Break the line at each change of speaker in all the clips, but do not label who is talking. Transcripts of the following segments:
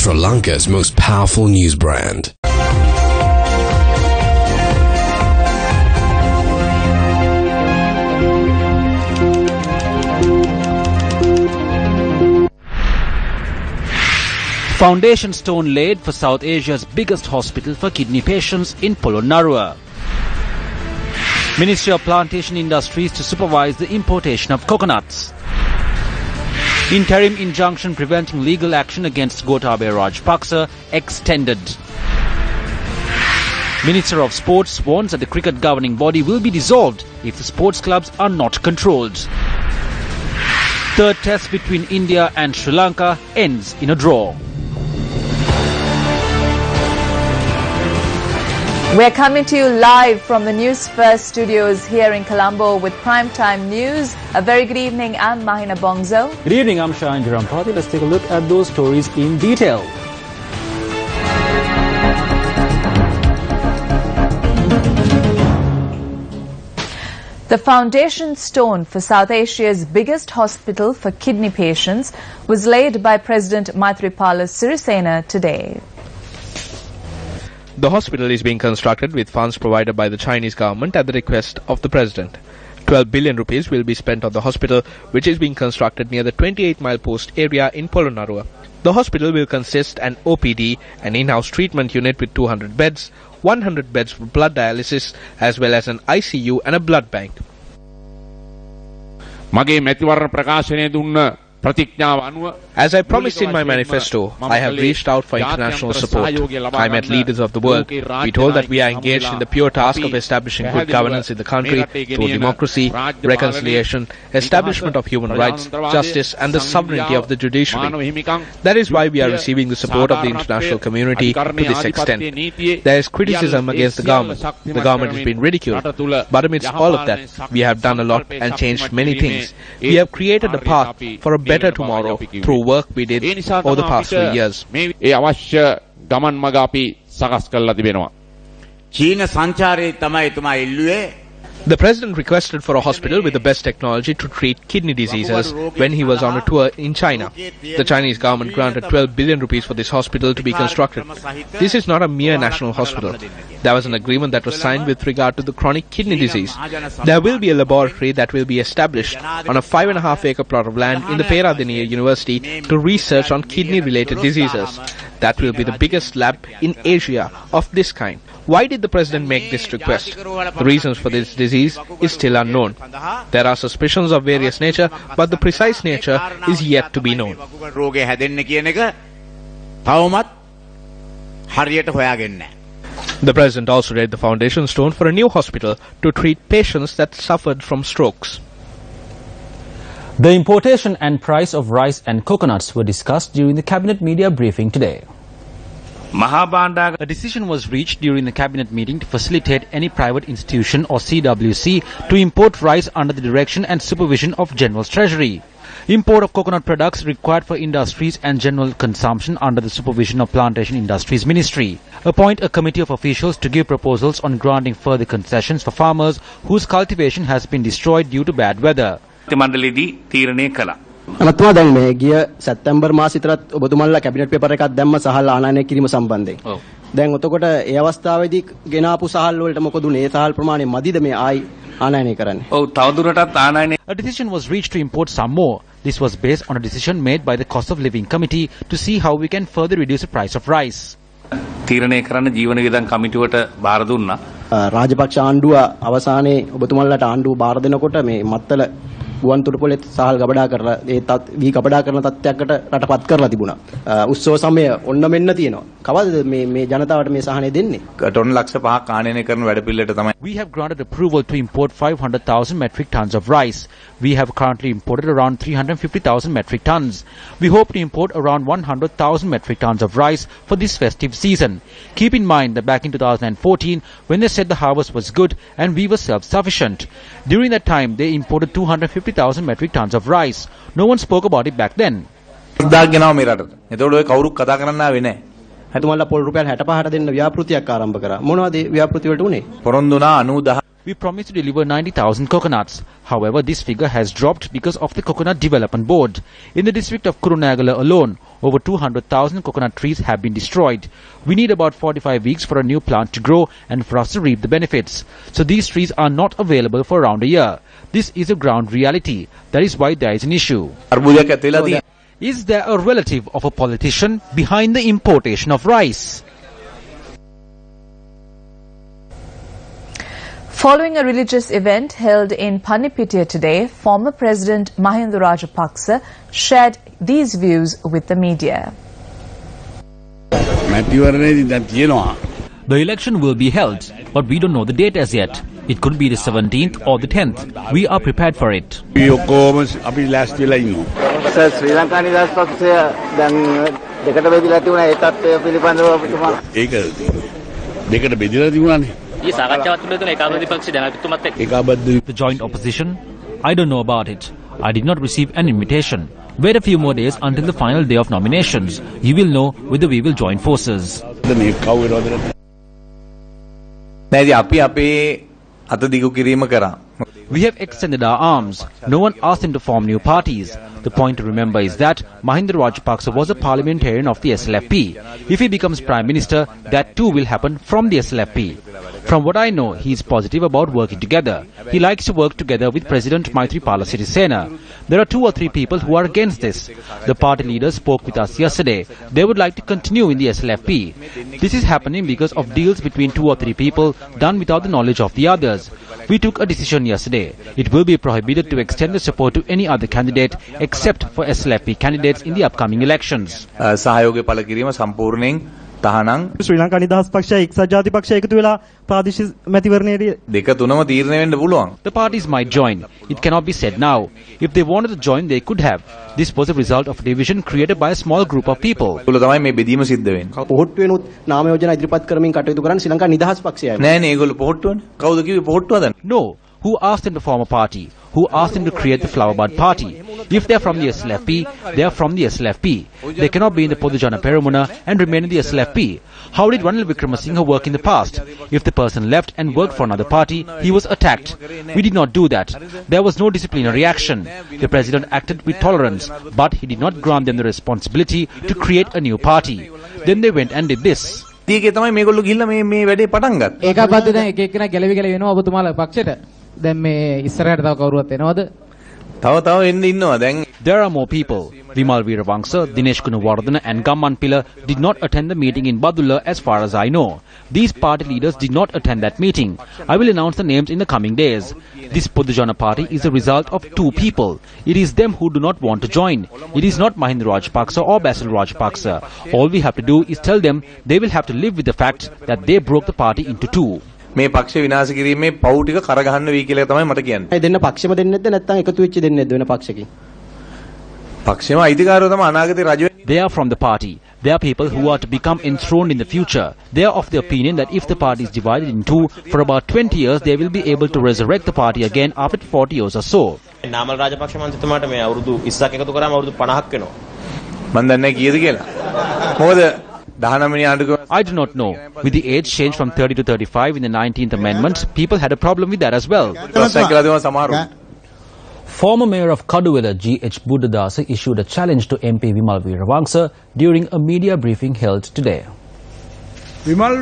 Sri Lanka's most powerful news brand.
Foundation stone laid for South Asia's biggest hospital for kidney patients in Polonnaruwa. Ministry of Plantation Industries to supervise the importation of coconuts. Interim injunction preventing legal action against Gotabaya Rajapaksa extended. Minister of Sports warns that the cricket governing body will be dissolved if the sports clubs are not controlled. Third test between India and Sri Lanka ends in a draw.
We're coming to you live from the Newsfirst studios here in Colombo with primetime news. A very good evening. I'm Mahina Bongzo.
Good evening. I'm Shahan Jarampati. Let's take a look at those stories in detail.
The foundation stone for South Asia's biggest hospital for kidney patients was laid by President Maithripala Sirisena today.
The hospital is being constructed with funds provided by the Chinese government at the request of the president. 12 billion rupees will be spent on the hospital, which is being constructed near the 28-mile post area in Polonnaruwa. The hospital will consist an OPD, an in-house treatment unit with 200 beds, 100 beds for blood dialysis, as well as an ICU and a blood bank. As I promised in my manifesto, I have reached out for international support. I met leaders of the world. We told that we are engaged in the pure task of establishing good governance in the country through democracy, reconciliation, establishment of human rights, justice and the sovereignty of the judiciary. That is why we are receiving the support of the international community to this extent. There is criticism against the government. The government has been ridiculed. But amidst all of that, we have done a lot and changed many things. We have created a path for a better tomorrow through work we did over the past 3 years. The president requested for a hospital with the best technology to treat kidney diseases when he was on a tour in China. The Chinese government granted 12 billion rupees for this hospital to be constructed. This is not a mere national hospital. There was an agreement that was signed with regard to the chronic kidney disease. There will be a laboratory that will be established on a 5.5-acre plot of land in the Peradeniya University to research on kidney-related diseases. That will be the biggest lab in Asia of this kind. Why did the president make this request? The reasons for this disease is still unknown. There are suspicions of various nature, but the precise nature is yet to be known. The president also laid the foundation stone for a new hospital to treat patients that suffered from strokes.
The importation and price of rice and coconuts were discussed during the cabinet media briefing today. A decision was reached during the cabinet meeting to facilitate any private institution or CWC to import rice under the direction and supervision of General Treasury. Import of coconut products required for industries and general consumption under the supervision of Plantation Industries Ministry. Appoint a committee of officials to give proposals on granting further concessions for farmers whose cultivation has been destroyed due to bad weather.
අමතුමා දැන් මේ ගිය සැප්තැම්බර් මාස විතරත් ඔබතුමාලා cabinet paper එකක් දැම්ම සහල් ආනයනය කිරීම සම්බන්ධයෙන්. දැන් ඔතකොට ඒ අවස්ථාවේදී ගෙනාපු සහල් වලට මොකද උනේ? ඒ සහල් ප්‍රමාණය මදිද මේ ආයි ආනයනය කරන්නේ?
ඔව් තවදුරටත් ආනයනය. A decision was reached to import some more. This was based on a decision made by the Cost of Living Committee to see how we can further reduce the price of rice.
තීරණය කරන්න ජීවන වියදම් කමිටුවට බාර දුන්නා.
රාජපක්ෂ ආණ්ඩුව අවසානයේ ඔබතුමාලාට ආණ්ඩුව බාර දෙනකොට මේ මත්තල ගුවන් තොටුපළේ සහල් ගබඩා කරලා ඒ වී ගබඩා කරන තත්ත්වයකට රටපත් කරලා තිබුණා. උත්සව සමය ඔන්න මෙන්න තියෙනවා. කවදද මේ ජනතාවට මේ සහනය දෙන්නේ?
ටොන් ලක්ෂ 5ක් ආනයනය කරන වැඩපිළිවෙලට තමයි.
We have granted approval to import 500,000 metric tons of rice. We have currently imported around 350,000 metric tons. We hope to import around 100,000 metric tons of rice for this festive season. Keep in mind that back in 2014, when they said the harvest was good and we were self-sufficient, during that time they imported 250,000 metric tons of rice. No one spoke about it back then.
එතුමන්ලා පොල් රුපියල් 65ට දෙන්න ව්‍යාපෘතියක් ආරම්භ කරා. මොනවද ඒ ව්‍යාපෘති වලට උනේ?
පොරොන්දුනා 90
We promised to deliver 90,000 coconuts. However, this figure has dropped because of the Coconut Development Board. In the district of Kurunegala alone, over 200,000 coconut trees have been destroyed. We need about 45 weeks for a new plant to grow and for us to reap the benefits. So these trees are not available for around a year. This is a ground reality. That is why there is an issue. Is there a relative of a politician behind the importation of rice?
Following a religious event held in Panipitiya today, former President Mahinda Rajapaksa shared these views with the media.
The election will be held, but we don't know the date as yet. It could be the 17th or the 10th. We are prepared for it.
Sir, Sri Lanka Newsfirst.lk දෙකට බෙදලා තිබුණා ඒ තත්ත්වය පිළිබඳව ඔබතුමා
දෙකට බෙදලා තිබුණානේ.
ඊ සාකච්ඡාවක් තිබුණා ඒකාබද්ධ විපක්ෂ ජනාධිපතිතුමත් එක්ක.
The joint opposition? I don't know about it. I did not receive an invitation. Wait a few more days until the final day of nominations. You will know whether we will join forces.
නැති අපි අපේ අත දිගු කිරීම කරා.
We have extended our arms. No one asked him to form new parties. The point to remember is that Mahinda Rajapaksa was a parliamentarian of the SLFP. If he becomes Prime Minister, that too will happen from the SLFP. From what I know, he is positive about working together. He likes to work together with President Maithripala Sirisena. There are 2 or 3 people who are against this. The party leaders spoke with us yesterday. They would like to continue in the SLFP. This is happening because of deals between 2 or 3 people done without the knowledge of the others. We took a decision yesterday. It will be prohibited to extend the support to any other candidate except for SLFP candidates in the upcoming elections.
සහයෝගය පළ කිරීම සම්පූර්ණයෙන් තහනම්.
ශ්‍රී ලංකා නිදහස් පක්ෂය එක්සත් ජාතික පක්ෂය එකතු වෙලා ප්‍රාදේශීය මැතිවරණයේ
දෙක තුනම තීරණය වෙන්න පුළුවන්.
The parties might join. It cannot be said now. If they wanted to join, they could have. This was a result of a division created by a small group of people.
ඒගොල්ලෝ තමයි මේ බෙදීම සිද්ධ වෙන්නේ.
පොහොට්ටුවෙනුත් නාම යෝජනා ඉදිරිපත් කරමින් කටයුතු කරන්නේ ශ්‍රී ලංකා නිදහස් පක්ෂයයි.
නෑනේ ඒගොල්ලෝ පොහොට්ටුවනේ. කවුද කිව්වේ පොහොට්ටුව හදන්න?
No. Who asked them to form a party? Who asked them to create the Flower Bud Party? If they are from the SLFP, they are from the SLFP. They cannot be in the Podujana Peramuna and remain in the SLFP. How did Ranil Wickremesinghe work in the past? If the person left and worked for another party, he was attacked. We did not do that. There was no disciplinary action. The president acted with tolerance, but he did not grant them the responsibility to create a new party. Then they went and did this.
ඒකේ තමයි මේගොල්ලෝ ගිහිල්ලා මේ වැඩේ පටන් ගත්තා.
ඒකපත් දැන් එක එක්කෙනා ගැලවි වෙනවා ඔබතුමාලා පක්ෂයට. දැන් මේ ඉස්සරහට තව කවුරුවත් එනවද?
තව එන්න ඉන්නවා දැන්.
There are more people. Vimal Veeravangsa, Dinesh Gunawardena and Gamman Pilla did not attend the meeting in Badulla as far as I know. These party leaders did not attend that meeting. I will announce the names in the coming days. This Podujana party is a result of 2 people. It is them who do not want to join. It is not Mahinda Rajapaksa or Basil Rajapaksa. All we have to do is tell them they will have to live with the fact that they broke the party into 2.
මේ පක්ෂ විනාශ කිරීමේ පව් ටික කරගහන්න වෙයි කියලා තමයි මට කියන්නේ.
ඒ දෙන්න පක්ෂෙම දෙන්නේ නැද්ද නැත්නම් එකතු වෙච්ච දෙන්නේ නැද්ද වෙන පක්ෂකින්?
පක්ෂෙම අයිතිකාරයෝ තමයි අනාගතේ රජ වෙන්නේ.
They are from the party. They are people who are to become enthroned in the future. They are of the opinion that if the party is divided in 2, for about 20 years they will be able to resurrect the party again after 40 years or so.
Namal Rajapaksa මන්ත්‍රීතුමාට මේ අවුරුදු 20ක් එකතු කරාම අවුරුදු 50ක් වෙනවා.
මම දන්නේ කීයද කියලා. මොකද
I do not know. With the age change from 30 to 35 in the 19th Amendment, people had a problem with that as well. Former Mayor of Kaduvela, G.H. Buddhadasa, issued a challenge to MP Vimal Veeravangsa during a media briefing held today.
Vimal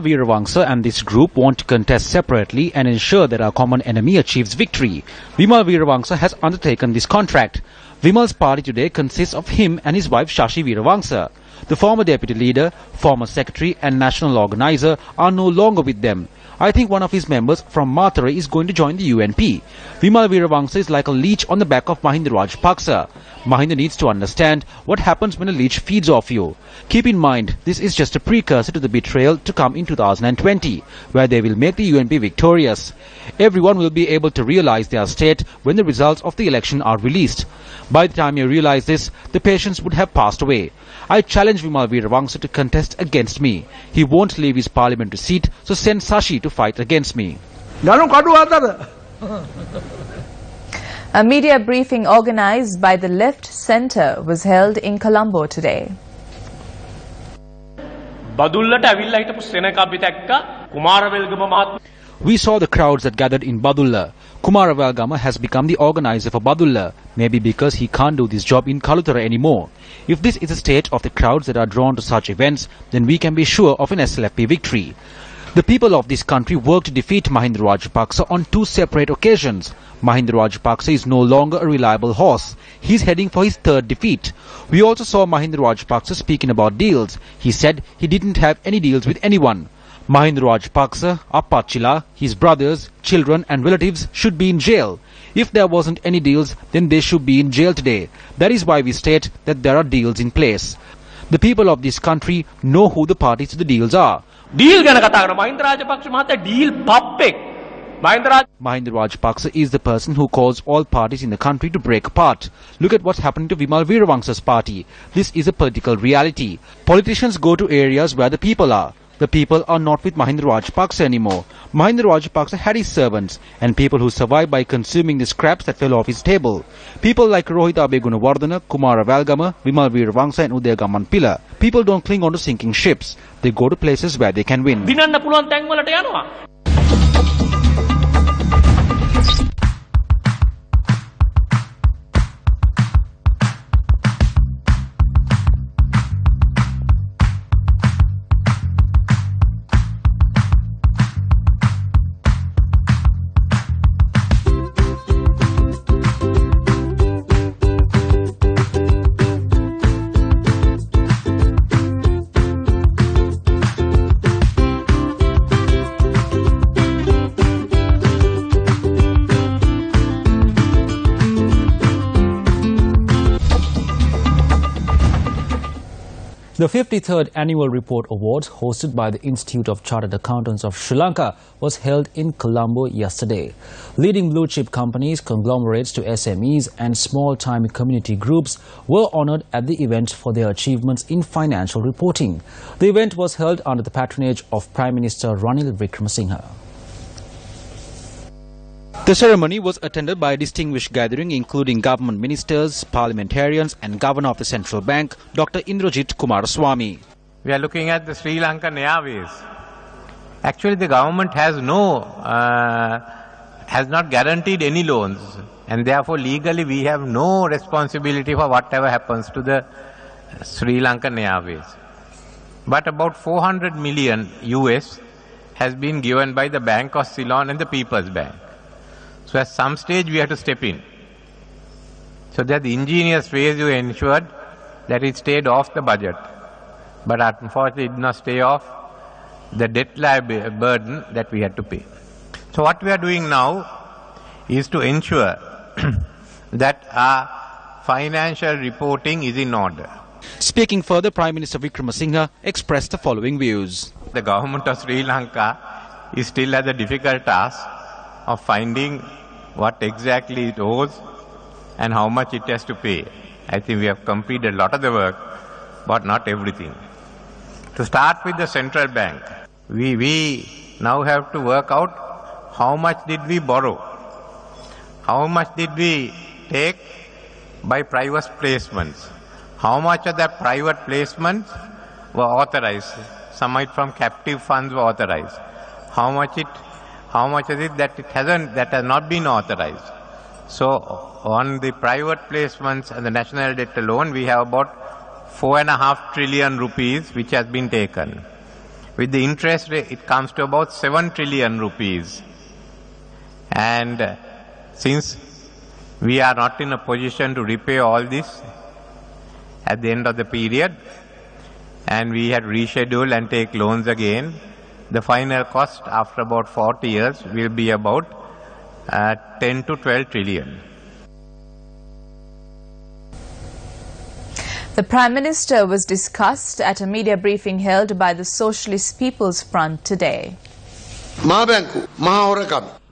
Veeravangsa and this group want to contest separately and ensure that our common enemy achieves victory. Vimal Veeravangsa has undertaken this contract. Vimal's party today consists of him and his wife Shashi Veeravangsa. The former deputy leader, former secretary and national organizer are no longer with them. I think one of his members from Mathare is going to join the UNP. Vimal Veeravangsa is like a leech on the back of Mahinda Rajapaksa. Mahinda needs to understand what happens when a leech feeds off you. Keep in mind, this is just a precursor to the betrayal to come in 2020, where they will make the UNP victorious. Everyone will be able to realize their state when the results of the election are released. By the time you realize this, the patience would have passed away. I challenge Vimal Veeravangsa to contest against me. He won't leave his parliamentary seat, so send Sashi to fight against me.
A media briefing organized by the Left Centre was held in Colombo today.
We saw the crowds that gathered in Badulla. Kumara Velgama has become the organizer for Badulla, maybe because he can't do this job in Kalutara anymore. If this is the state of the crowds that are drawn to such events, then we can be sure of an SLFP victory. The people of this country worked to defeat Mahinda Rajapaksa on 2 separate occasions. Mahinda Rajapaksa is no longer a reliable horse. He is heading for his 3rd defeat. We also saw Mahinda Rajapaksa speaking about deals. He said he didn't have any deals with anyone. Mahinda Rajapaksa, Appachila, his brothers, children and relatives should be in jail. If there wasn't any deals, then they should be in jail today. That is why we state that there are deals in place. The people of this country know who the parties to the deals are.
Deal gana kata karana Mahinda Rajapaksa mahata deal pappek.
Mahinda Rajapaksa is the person who calls all parties in the country to break apart. Look at what's happening to Vimal Veerawangsa's party. This is a political reality. Politicians go to areas where the people are. The people are not with Mahinda Rajapaksa anymore. Mahinda Rajapaksa had his servants and people who survived by consuming the scraps that fell off his table. People like Rohita Gunawardena, Kumara Velgama, Vimal Veerawangsa and Udaya Gamanpila. People don't cling on to sinking ships. They go to places where they can win. The 53rd Annual Report Awards, hosted by the Institute of Chartered Accountants of Sri Lanka, was held in Colombo yesterday. Leading blue-chip companies, conglomerates to SMEs and small-time community groups were honoured at the event for their achievements in financial reporting. The event was held under the patronage of Prime Minister Ranil Wickremesinghe. The ceremony was attended by a distinguished gathering including government ministers, parliamentarians and Governor of the Central Bank, Dr. Indrajit Kumaraswamy.
We are looking at the Sri Lankan Airways. Actually, the government has not guaranteed any loans, and therefore legally we have no responsibility for whatever happens to the Sri Lankan Airways. But about 400 million US has been given by the Bank of Ceylon and the People's Bank. So at some stage we have to step in. So that the ingenious ways you ensured that it stayed off the budget. But unfortunately it did not stay off the debt burden that we had to pay. So what we are doing now is to ensure that our financial reporting is in order.
Speaking further, Prime Minister Wickremesinghe expressed the following views.
The government of Sri Lanka is still at the difficult task of finding what exactly it owes and how much it has to pay. I think we have completed a lot of the work, but not everything. To start with the central bank, we now have to work out how much did we borrow, how much did we take by private placements, how much of that private placements were authorized, some of it from captive funds were authorized, how much is it that has not been authorized. So on the private placements and the national debt alone, we have about 4.5 trillion rupees which has been taken. With the interest rate, it comes to about 7 trillion rupees. And since we are not in a position to repay all this at the end of the period, and we had rescheduled and take loans again, the final cost after about 40 years will be about 10 to 12 trillion.
The Prime Minister was discussed at a media briefing held by the Socialist People's Front today.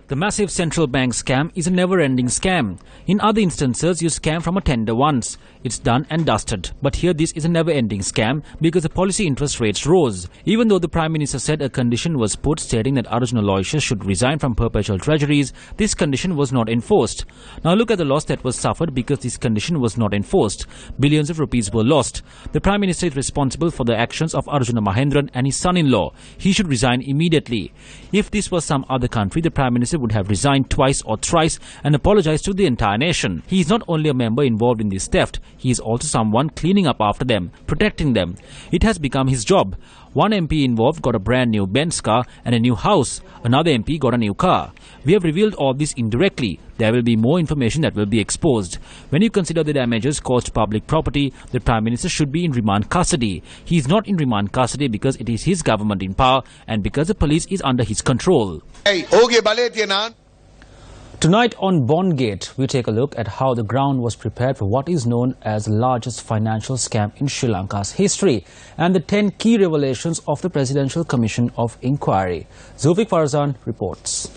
The massive central bank scam is a never-ending scam. In other instances, you scam from a tender once. It's done and dusted. But here this is a never-ending scam because the policy interest rates rose. Even though the Prime Minister said a condition was put stating that Arjuna Aloysius should resign from perpetual treasuries, this condition was not enforced. Now look at the loss that was suffered because this condition was not enforced. Billions of rupees were lost. The Prime Minister is responsible for the actions of Arjuna Mahendran and his son-in-law. He should resign immediately. If this was some other country, the Prime Minister would have resigned twice or thrice and apologized to the entire nation. He is not only a member involved in this theft, he is also someone cleaning up after them, protecting them. It has become his job. One MP involved got a brand new Benz car and a new house. Another MP got a new car. We have revealed all this indirectly. There will be more information that will be exposed. When you consider the damages caused to public property, the Prime Minister should be in remand custody. He is not in remand custody because it is his government in power and because the police is under his control. Tonight on Bondgate, we take a look at how the ground was prepared for what is known as the largest financial scam in Sri Lanka's history and the 10 key revelations of the Presidential Commission of Inquiry. Zulfiq Farzan reports.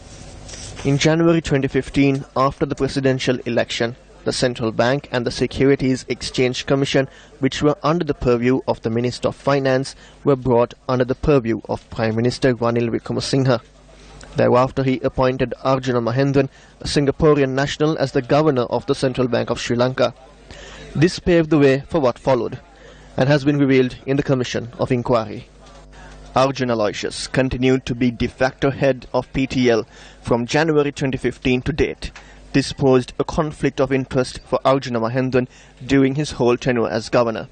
In January 2015, after the presidential election, the Central Bank and the Securities Exchange Commission, which were under the purview of the Minister of Finance, were brought under the purview of Prime Minister Ranil Wickremesinghe. Thereafter, he appointed Arjuna Mahendran, a Singaporean national, as the governor of the Central Bank of Sri Lanka. This paved the way for what followed and has been revealed in the Commission of Inquiry. Arjuna Aloysius continued to be de facto head of PTL from January 2015 to date. This posed a conflict of interest for Arjuna Mahendran during his whole tenure as governor.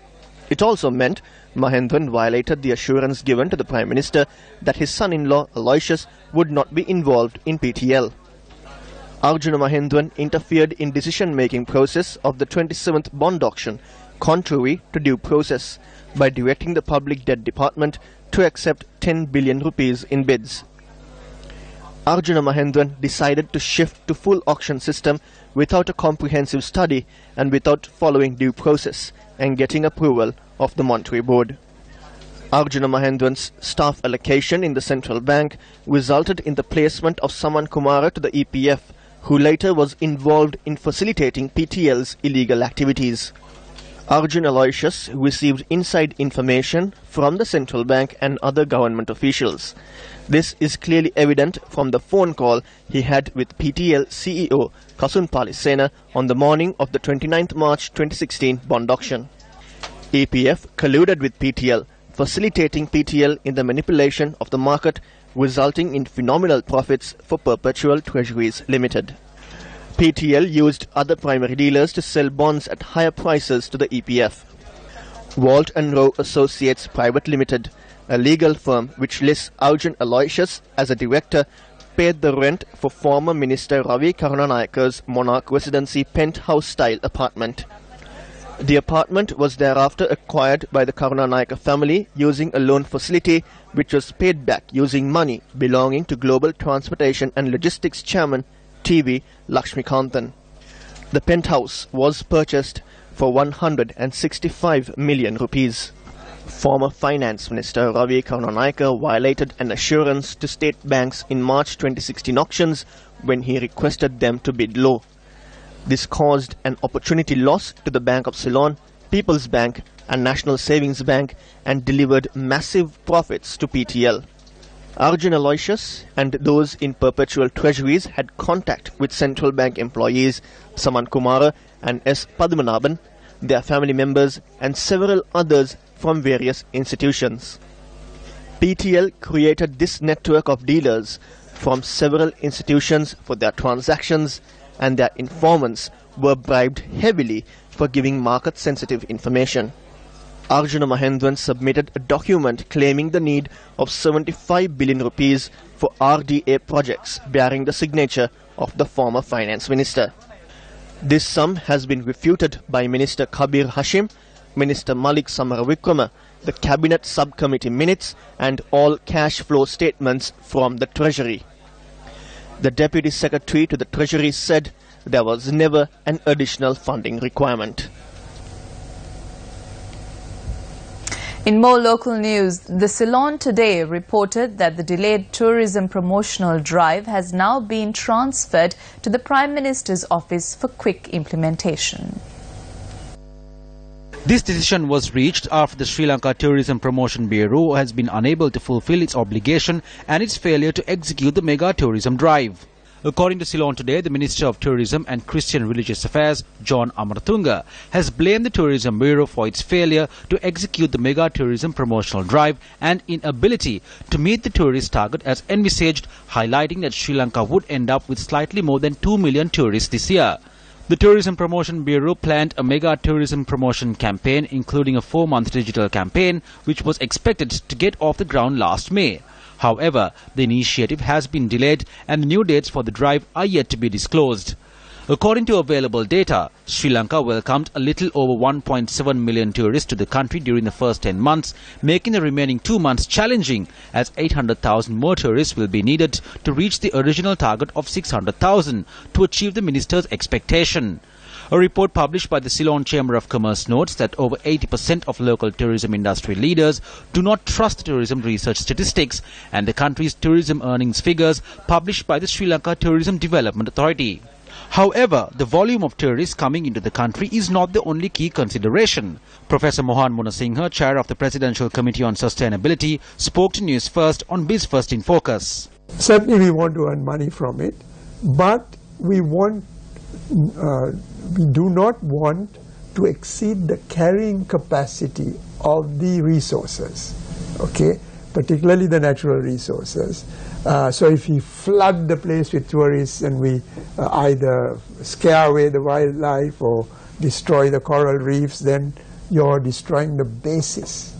It also meant Mahendran violated the assurance given to the Prime Minister that his son-in-law Aloysius would not be involved in PTL. Arjuna Mahendran interfered in decision-making process of the 27th bond auction, contrary to due process, by directing the Public Debt Department to accept 10 billion rupees in bids. Arjuna Mahendran decided to shift to full auction system without a comprehensive study and without following due process and getting approval of the Monetary Board. Arjuna Mahendran's staff allocation in the central bank resulted in the placement of Saman Kumara to the EPF, who later was involved in facilitating PTL's illegal activities. Arjuna Aloysius received inside information from the central bank and other government officials. This is clearly evident from the phone call he had with PTL CEO Kasun Palisena on the morning of the 29th March 2016 bond auction. EPF colluded with PTL, facilitating PTL in the manipulation of the market, resulting in phenomenal profits for Perpetual Treasuries Limited. PTL used other primary dealers to sell bonds at higher prices to the EPF. Walt & Rowe Associates Private Limited, a legal firm which lists Arjuna Aloysius as a director, paid the rent for former Minister Ravi Karunanayaka's Monarch Residency penthouse-style apartment. The apartment was thereafter acquired by the Karunanayaka family using a loan facility which was paid back using money belonging to Global Transportation and Logistics Chairman T.V. Lakshmikanthan. The penthouse was purchased for 165 million rupees. Former Finance Minister Ravi Karunanayaka violated an assurance to state banks in March 2016 auctions when he requested them to bid low. This caused an opportunity loss to the Bank of Ceylon, People's Bank and National Savings Bank and delivered massive profits to PTL. Arjuna Aloysius and those in Perpetual Treasuries had contact with central bank employees Saman Kumara and S. Padmanabhan, their family members and several others from various institutions. PTL created this network of dealers from several institutions for their transactions, and their informants were bribed heavily for giving market-sensitive information. Arjuna Mahendran submitted a document claiming the need of 75 billion rupees for RDA projects bearing the signature of the former finance minister. This sum has been refuted by Minister Kabir Hashim, Minister Malik Samaravikrama, the Cabinet Subcommittee minutes and all cash flow statements from the Treasury. The Deputy Secretary to the Treasury said there was never an additional funding requirement.
In more local news, the Ceylon Today reported that the delayed tourism promotional drive has now been transferred to the Prime Minister's office for quick implementation.
This decision was reached after the Sri Lanka Tourism Promotion Bureau has been unable to fulfill its obligation and its failure to execute the mega tourism drive. According to Ceylon Today, the Minister of Tourism and Christian Religious Affairs, John Amaratunga, has blamed the Tourism Bureau for its failure to execute the mega tourism promotional drive and inability to meet the tourist target as envisaged, highlighting that Sri Lanka would end up with slightly more than 2 million tourists this year. The Tourism Promotion Bureau planned a mega tourism promotion campaign, including a 4-month digital campaign, which was expected to get off the ground last May. However, the initiative has been delayed and the new dates for the drive are yet to be disclosed. According to available data, Sri Lanka welcomed a little over 1.7 million tourists to the country during the first 10 months, making the remaining 2 months challenging as 800,000 more tourists will be needed to reach the original target of 600,000 to achieve the minister's expectation. A report published by the Ceylon Chamber of Commerce notes that over 80% of local tourism industry leaders do not trust tourism research statistics and the country's tourism earnings figures published by the Sri Lanka Tourism Development Authority. However, the volume of tourists coming into the country is not the only key consideration. Professor Mohan Munasinghe, chair of the Presidential Committee on Sustainability, spoke to Newsfirst on BizFirst in Focus.
Certainly we want to earn money from it, but we do not want to exceed the carrying capacity of the resources, okay, particularly the natural resources. So if we flood the place with tourists and we either scare away the wildlife or destroy the coral reefs, then you're destroying the basis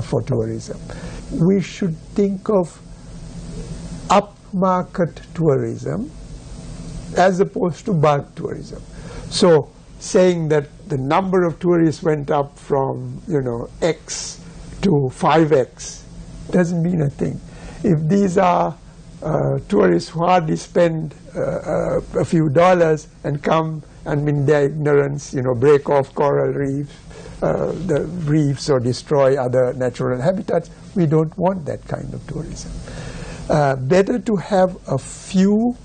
for tourism. We should think of upmarket tourism as opposed to bulk tourism. So saying that the number of tourists went up from, X to 5X doesn't mean a thing. If these are tourists who hardly spend a few dollars and come and in their ignorance, break off coral reefs, the reefs or destroy other natural habitats, we don't want that kind of tourism. Better to have a few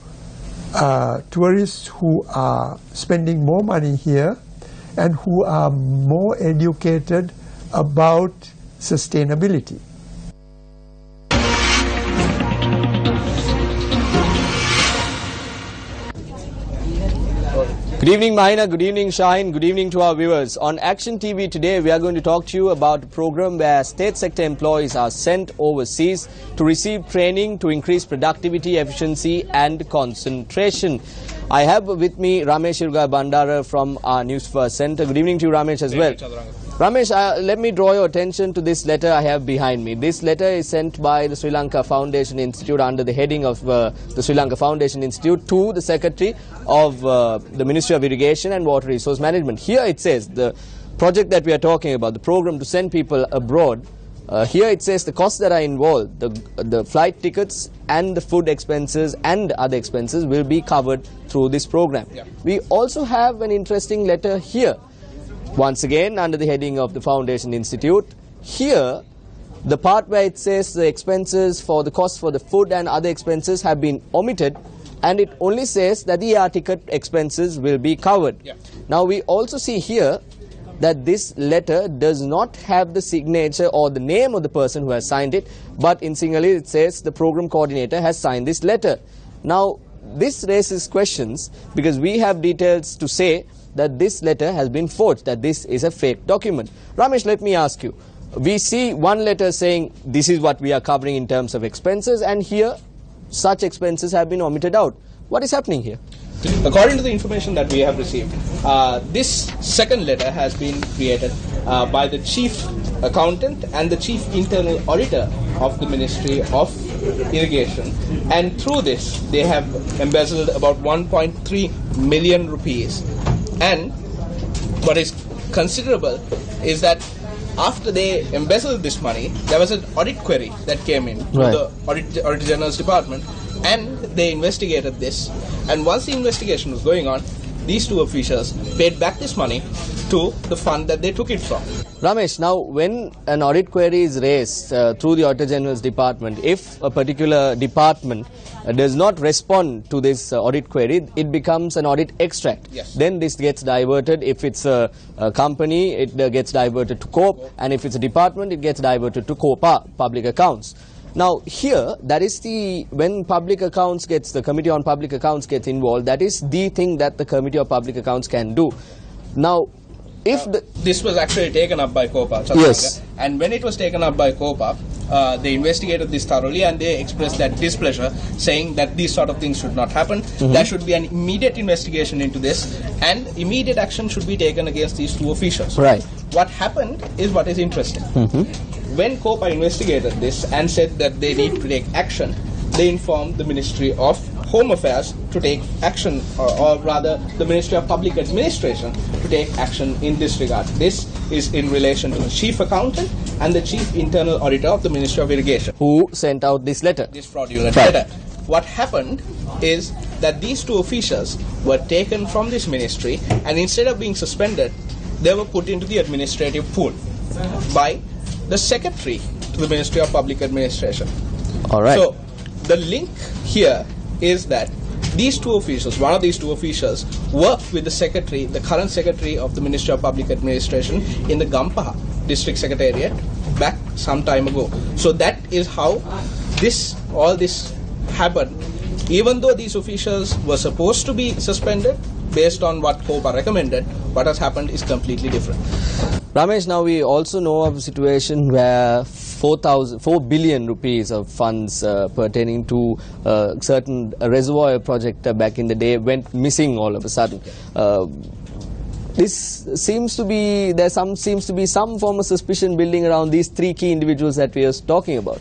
tourists who are spending more money here and who are more educated about sustainability.
Good evening, Mahina. Good evening, Shaheen. Good evening to our viewers. On Action TV today, we are going to talk to you about a program where state sector employees are sent overseas to receive training to increase productivity, efficiency and concentration. I have with me Ramesh Irga Bandara from our Newsfirst Center. Good evening to you, Ramesh, as well. Ramesh, let me draw your attention to this letter I have behind me. This letter is sent by the Sri Lanka Foundation Institute under the heading of the Sri Lanka Foundation Institute to the Secretary of the Ministry of Irrigation and Water Resource Management. Here it says the project that we are talking about, the program to send people abroad, here it says the costs that are involved, the flight tickets and the food expenses and other expenses will be covered through this program. Yeah. We also have an interesting letter here. Once again, under the heading of the Foundation Institute, here, the part where it says the expenses for the cost for the food and other expenses have been omitted, and it only says that the air ticket expenses will be covered. Yeah. Now, we also see here that this letter does not have the signature or the name of the person who has signed it, but in Sinhalese it says the program coordinator has signed this letter. Now, this raises questions because we have details to say that this letter has been forged, that this is a fake document. Ramesh, let me ask you. We see one letter saying this is what we are covering in terms of expenses, and here such expenses have been omitted out. What is happening here?
According to the information that we have received, this second letter has been created by the Chief Accountant and the Chief Internal Auditor of the Ministry of Irrigation, and through this they have embezzled about 1.3 million rupees. And what is considerable is that after they embezzled this money, there was an audit query that came in to the Auditor General's Department, and they investigated this. And once the investigation was going on, these two officials paid back this money to the fund that they took it from.
Ramesh, now when an audit query is raised through the Auditor General's department, if a particular department does not respond to this audit query, it becomes an audit extract.
Yes.
Then this gets diverted. If it's a company, it gets diverted to CORP, and if it's a department, it gets diverted to COPA, Public Accounts. Now here, that is when Public Accounts gets, the Committee on Public Accounts gets involved, that is the thing that the Committee of Public Accounts can do. Now, if
this was actually taken up by COPA,
yes,
and when it was taken up by COPA, they investigated this thoroughly and they expressed that displeasure, saying that these sort of things should not happen. There should be an immediate investigation into this, and immediate action should be taken against these two officials.
Right.
What happened is what is interesting. When COPA investigated this and said that they need to take action, they informed the Ministry of Home Affairs to take action, or rather the Ministry of Public Administration to take action in this regard. This is in relation to the Chief Accountant and the Chief Internal Auditor of the Ministry of Irrigation,
who sent out this letter,
this fraudulent letter. What happened is that these two officials were taken from this ministry, and instead of being suspended, they were put into the administrative pool by the Secretary to the Ministry of Public Administration.
All right.
So the link here is that these two officials, one of these two officials, worked with the Secretary, the current Secretary of the Ministry of Public Administration in the Gampaha District Secretariat back some time ago. So that is how all this happened. Even though these officials were supposed to be suspended based on what COPA recommended, what has happened is completely different.
Ramesh, now we also know of a situation where 4 billion rupees of funds pertaining to certain reservoir project back in the day went missing all of a sudden. This seems to be, seems to be some form of suspicion building around these three key individuals that we are talking about.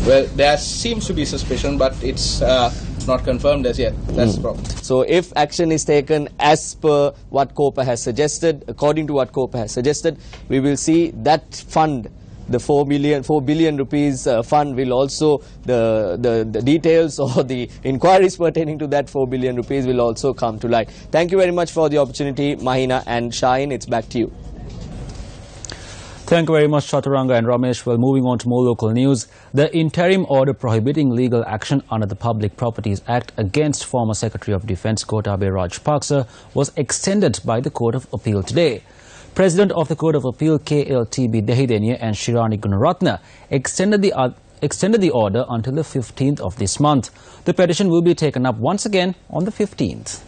Well, there seems to be suspicion, but it's not confirmed as yet. That's the problem.
So if action is taken as per what COPA has suggested, according to what COPA has suggested, we will see that fund, the 4 billion rupees fund, will also, the details or the inquiries pertaining to that 4 billion rupees will also come to light. Thank you very much for the opportunity, Mahina and Shaheen. It's back to you.
Thank you very much, Chaturanga and Ramesh. Well, moving on to more local news. The interim order prohibiting legal action under the Public Properties Act against former Secretary of Defence Gotabaya Rajapaksa was extended by the Court of Appeal today. President of the Court of Appeal KLTB Dehidenya and Shirani Gunaratna extended the order until the 15th of this month. The petition will be taken up once again on the 15th.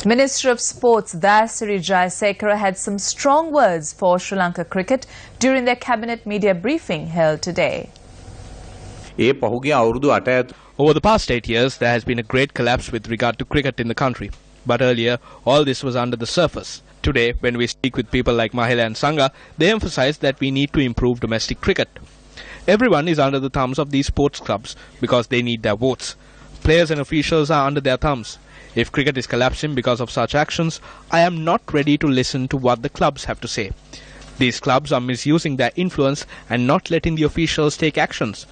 Minister of Sports Dayasiri Jayasekara had some strong words for Sri Lanka cricket during their cabinet media briefing held today.
Over the past 8 years, there has been a great collapse with regard to cricket in the country. But earlier, all this was under the surface. Today, when we speak with people like Mahila and Sangha, they emphasize that we need to improve domestic cricket. Everyone is under the thumbs of these sports clubs because they need their votes. Players and officials are under their thumbs. If cricket is collapsing because of such actions, I am not ready to listen to what the clubs have to say. These clubs are misusing their influence and not letting the officials take actions.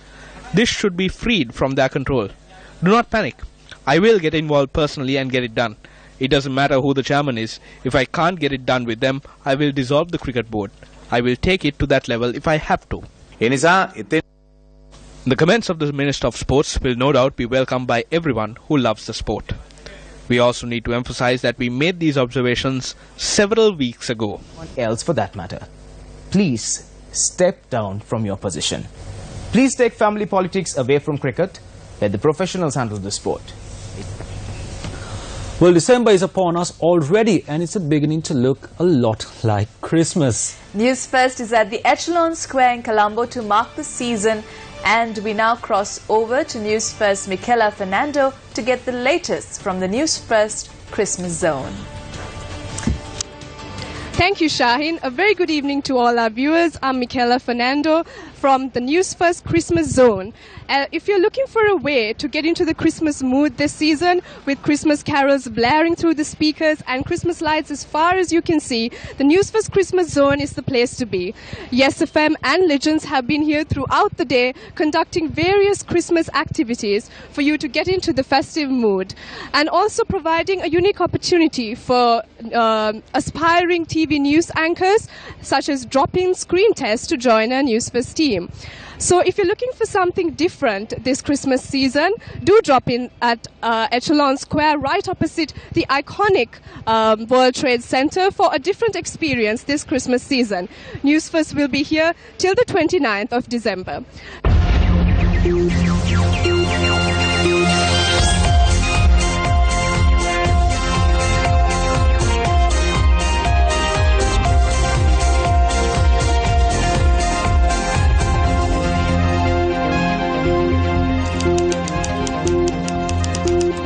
This should be freed from their control. Do not panic. I will get involved personally and get it done. It doesn't matter who the chairman is. If I can't get it done with them, I will dissolve the cricket board. I will take it to that level if I have to. The comments of the Minister of Sports will no doubt be welcomed by everyone who loves the sport. We also need to emphasize that we made these observations several weeks ago.
Else for that matter. Please step down from your position. Please take family politics away from cricket. Let the professionals handle the sport.
Well, December is upon us already and it's beginning to look a lot like Christmas.
Newsfirst is at the Echelon Square in Colombo to mark the season, and we now cross over to Newsfirst Michaela Fernando to get the latest from the Newsfirst Christmas Zone.
Thank you, Shaheen. A very good evening to all our viewers. I'm Michaela Fernando from the Newsfirst Christmas Zone. If you're looking for a way to get into the Christmas mood this season, with Christmas carols blaring through the speakers and Christmas lights as far as you can see, the Newsfirst Christmas Zone is the place to be. Yes FM and Legends have been here throughout the day conducting various Christmas activities for you to get into the festive mood, and also providing a unique opportunity for aspiring TV news anchors such as drop-in screen tests to join our Newsfirst team. So if you're looking for something different this Christmas season, do drop in at Echelon Square right opposite the iconic World Trade Center for a different experience this Christmas season. Newsfirst will be here till the 29th of December.